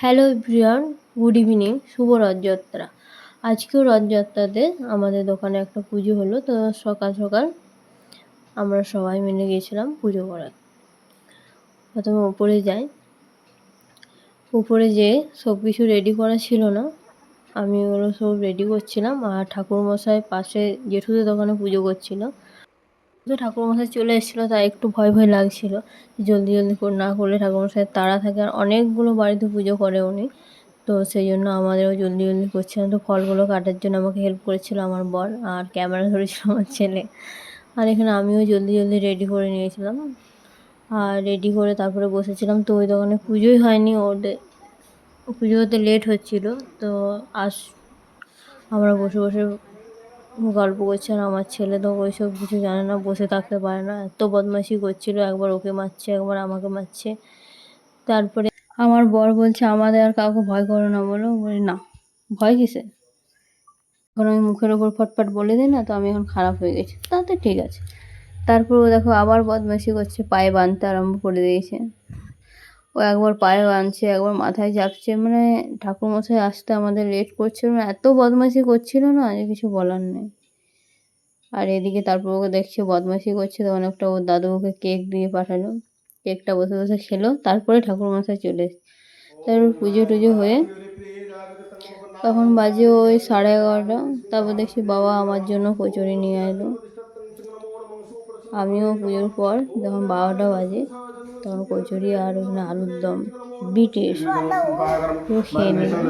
Hello everyone, good evening, শুভ রথযাত্রা। আজকেও রথযাত্রাতে আমাদের দোকানে একটা পুজো হলো, তো সকাল সকাল আমরা সবাই মিলে গেছিলাম পুজো করার। প্রথমে উপরে যাই, উপরে যেয়ে সব কিছু রেডি করা ছিল না, আমি ওগুলো সব রেডি করছিলাম। আর ঠাকুরমশাই পাশে জেঠুদের দোকানে পুজো করছিল, তো ঠাকুরমশাই চলে এসেছিলো, তাই একটু ভয় ভয় লাগছিল। জলদি জলদি না করলে ঠাকুরমশাইয়ের তাড়া থাকে, আর অনেকগুলো বাড়িতে পুজো করে উনি, তো সেই জন্য আমাদেরও জলদি জলদি করছিলাম। তো ফলগুলো কাটার জন্য আমাকে হেল্প করেছিল আমার বর, আর ক্যামেরা ধরেছিল আমার ছেলে। আর এখানে আমিও জলদি জলদি রেডি করে নিয়েছিলাম, আর রেডি করে তারপরে বসেছিলাম। তো ওই দোকানে পুজোই হয়নি, ওদের পুজো হতে লেট হচ্ছিল। তো আমরা বসে বসে গল্প করছি, আর আমার ছেলে তো ওইসব কিছু জানে না, বসে থাকতে পারে না, এত বদমাইশি করছিল, একবার ওকে মারছে, একবার আমাকে মারছে। তারপরে আমার বর বলছে আমাদের আর কাউকে ভয় করো না, বলি না, ভয় কিসে, এখন আমি মুখের ওপর ফটফট বলে দিই না, তো আমি এখন খারাপ হয়ে গেছি, তাতে ঠিক আছে। তারপর ও দেখো আবার বদমাইশি করছে, পায়ে বাঁধতে আরম্ভ করে দিয়েছে। ও একবার পায়ে বাঁধছে, একবার মাথায় চাপছে, মানে ঠাকুরমশাই আসতে আমাদের লেট করছিল না, এত বদমাইশি করছিল না যে কিছু বলার নেই। আর এদিকে তারপর ওকে দেখছে বদমাইশি করছে, তখন একটা ওর দাদু ওকে কেক দিয়ে পাঠালো, কেকটা বসে বসে খেলো। তারপরে ঠাকুরমশাই চলে এসছে। তারপর পুজো টুজো হয়ে তখন বাজে ওই 11:30। তারপর দেখছি বাবা আমার জন্য কচুরি নিয়ে এলো। আমিও পুজোর পর যখন 12টা বাজে, তখন কচুরি আর ওখানে আলুর দম বিটের পুরো খেয়ে নিলাম।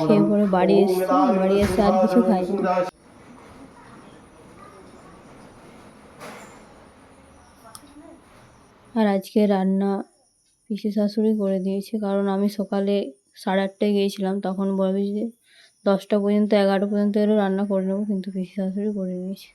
খেয়ে পরে বাড়ি এসে আর কিছু খাইনি। আর আজকে রান্না পিসি শাশুড়ি করে দিয়েছে, কারণ আমি সকালে 8:30টায় গিয়েছিলাম, তখন বলবি যে 10টা পর্যন্ত 11টা পর্যন্ত এলো রান্না করে নেবো, কিন্তু পিসি শাশুড়ি করে নিয়েছে।